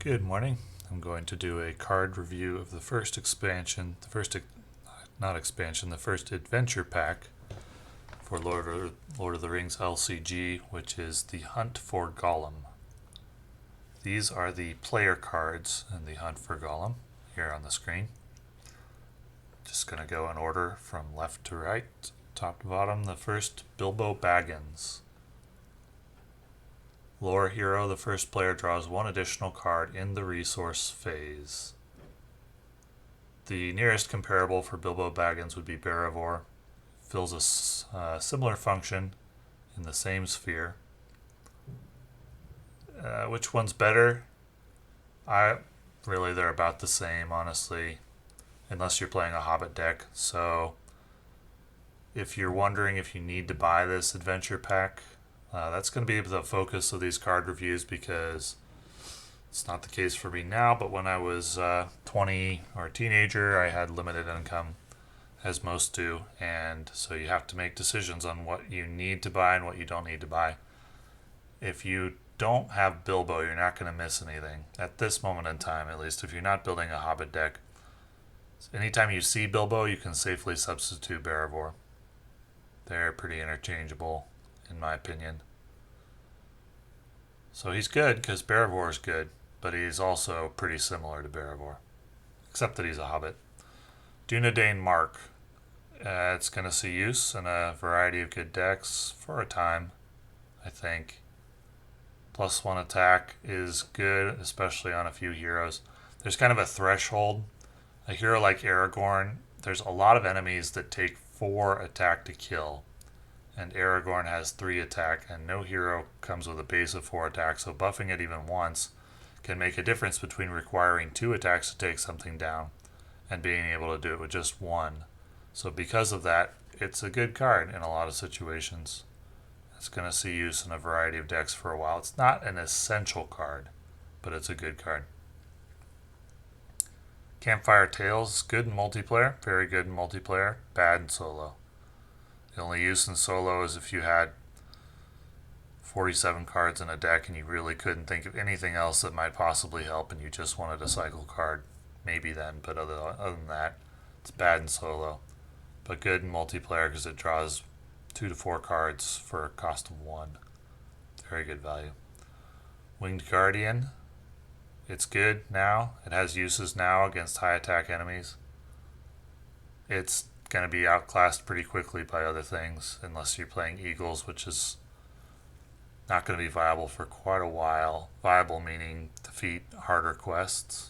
Good morning. I'm going to do a card review of the first expansion, not expansion, the first adventure pack for Lord of the Rings LCG, which is the Hunt for Gollum. These are the player cards in the Hunt for Gollum here on the screen. Just going to go in order from left to right, top to bottom. The first, Bilbo Baggins. Lore hero, the first player draws one additional card in the resource phase. The nearest comparable for Bilbo Baggins would be Barivor. Fills a similar function in the same sphere. Which one's better? They're about the same, honestly, unless you're playing a Hobbit deck. So if you're wondering if you need to buy this adventure pack, that's going to be the focus of these card reviews, because it's not the case for me now, but when I was 20 or a teenager, I had limited income, as most do, and so you have to make decisions on what you need to buy and what you don't need to buy. If you don't have Bilbo, you're not going to miss anything. At this moment in time, at least, if you're not building a Hobbit deck, anytime you see Bilbo, you can safely substitute Barivor. They're pretty interchangeable, in my opinion. So he's good because Barivor is good, but he's also pretty similar to Barivor, except that he's a Hobbit. Dunedain Mark. It's going to see use in a variety of good decks for a time, I think. +1 attack is good, especially on a few heroes. There's kind of a threshold. A hero like Aragorn, there's a lot of enemies that take 4 attack to kill. And Aragorn has 3 attack, and no hero comes with a base of 4 attack, so buffing it even once can make a difference between requiring 2 attacks to take something down and being able to do it with just 1. So because of that, it's a good card in a lot of situations. It's going to see use in a variety of decks for a while. It's not an essential card, but it's a good card. Campfire Tales, good in multiplayer, very good in multiplayer, bad in solo. The only use in solo is if you had 47 cards in a deck and you really couldn't think of anything else that might possibly help and you just wanted a cycle card. Maybe then, but other than that, it's bad in solo. But good in multiplayer because it draws 2 to 4 cards for a cost of 1. Very good value. Winged Guardian. It's good now. It has uses now against high attack enemies. It's going to be outclassed pretty quickly by other things, unless you're playing Eagles, which is not going to be viable for quite a while. Viable meaning defeat harder quests.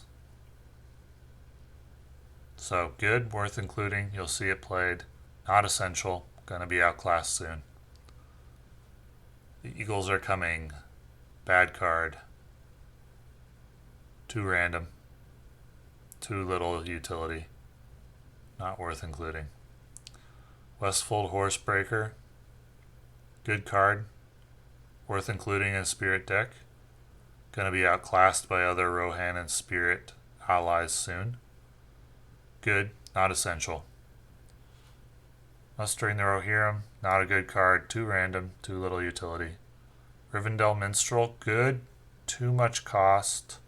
So good, worth including. You'll see it played. Not essential. Going to be outclassed soon. The Eagles are coming. Bad card. Too random. Too little utility. Not worth including. Westfold Horsebreaker. Good card. Worth including in Spirit deck. Going to be outclassed by other Rohan and Spirit allies soon. Good. Not essential. Mustering the Rohirrim. Not a good card. Too random. Too little utility. Rivendell Minstrel. Good. Too much cost.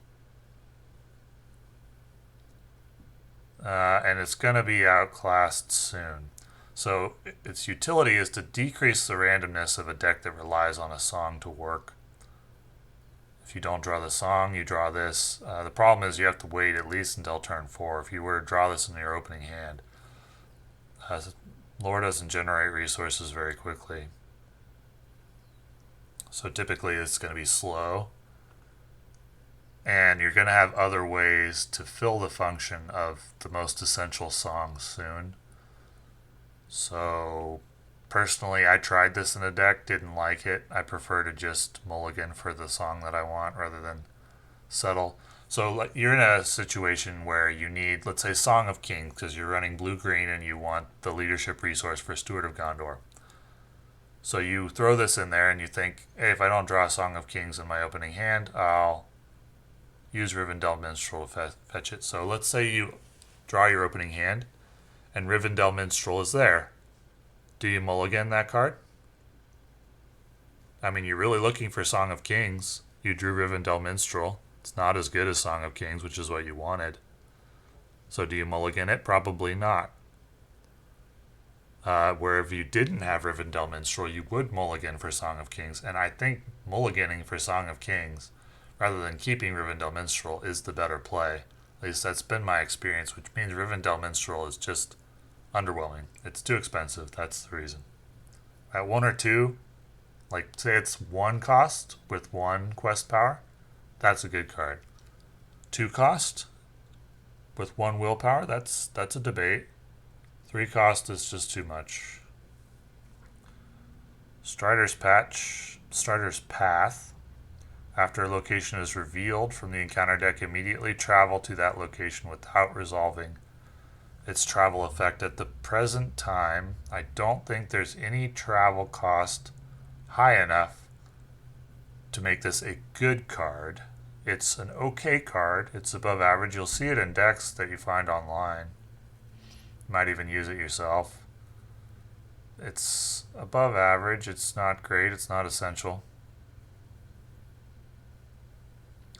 And it's going to be outclassed soon. So its utility is to decrease the randomness of a deck that relies on a song to work. If you don't draw the song, you draw this. The problem is you have to wait at least until turn 4. If you were to draw this in your opening hand, lore doesn't generate resources very quickly. So typically it's going to be slow. And you're going to have other ways to fill the function of the most essential song soon. So, personally, I tried this in a deck, didn't like it. I prefer to just mulligan for the song that I want rather than settle. So, you're in a situation where you need, let's say, Song of Kings, because you're running blue-green and you want the leadership resource for Steward of Gondor. So you throw this in there and you think, hey, if I don't draw a Song of Kings in my opening hand, I'll use Rivendell Minstrel to fetch it. So let's say you draw your opening hand, and Rivendell Minstrel is there. Do you mulligan that card? I mean, you're really looking for Song of Kings. You drew Rivendell Minstrel. It's not as good as Song of Kings, which is what you wanted. So do you mulligan it? Probably not. Where if you didn't have Rivendell Minstrel, you would mulligan for Song of Kings. And I think mulliganing for Song of Kings, rather than keeping Rivendell Minstrel, is the better play. At least that's been my experience, which means Rivendell Minstrel is just underwhelming. It's too expensive. That's the reason. At 1 or 2, like say it's 1 cost with 1 quest power, that's a good card. 2 cost with 1 willpower, that's a debate. 3 cost is just too much. Strider's Path. After a location is revealed from the encounter deck, immediately travel to that location without resolving its travel effect. At the present time, I don't think there's any travel cost high enough to make this a good card. It's an okay card. It's above average. You'll see it in decks that you find online. You might even use it yourself. It's above average. It's not great. It's not essential.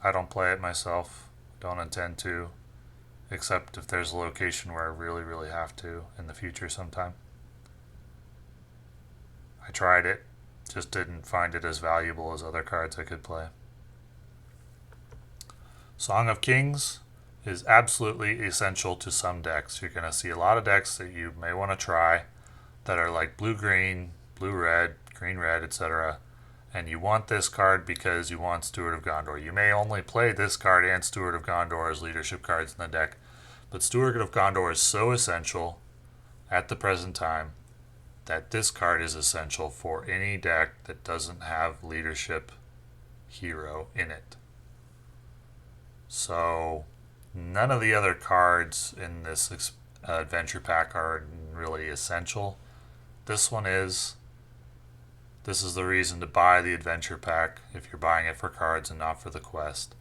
I don't play it myself. Don't intend to. Except if there's a location where I really, really have to in the future sometime. I tried it. Just didn't find it as valuable as other cards I could play. Song of Kings is absolutely essential to some decks. You're going to see a lot of decks that you may want to try that are like blue-green, blue-red, green-red, etc. And you want this card because you want Steward of Gondor. You may only play this card and Steward of Gondor as leadership cards in the deck, but Steward of Gondor is so essential at the present time that this card is essential for any deck that doesn't have leadership hero in it. So none of the other cards in this adventure pack are really essential. This one is. This is the reason to buy the adventure pack if you're buying it for cards and not for the quest.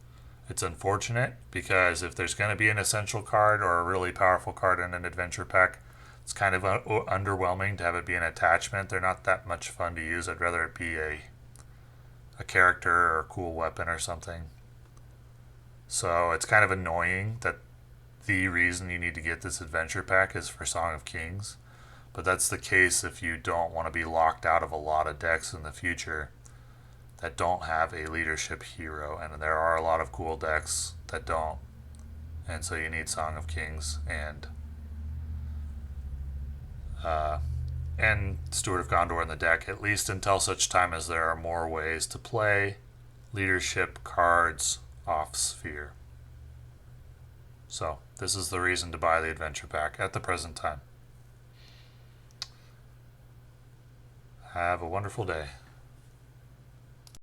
It's unfortunate because if there's going to be an essential card or a really powerful card in an adventure pack, it's kind of underwhelming to have it be an attachment. They're not that much fun to use. I'd rather it be a character or a cool weapon or something. So it's kind of annoying that the reason you need to get this adventure pack is for Song of Kings. But that's the case if you don't want to be locked out of a lot of decks in the future that don't have a leadership hero. And there are a lot of cool decks that don't. And so you need Song of Kings and Steward of Gondor in the deck, at least until such time as there are more ways to play leadership cards off Sphere. So this is the reason to buy the adventure pack at the present time. Have a wonderful day.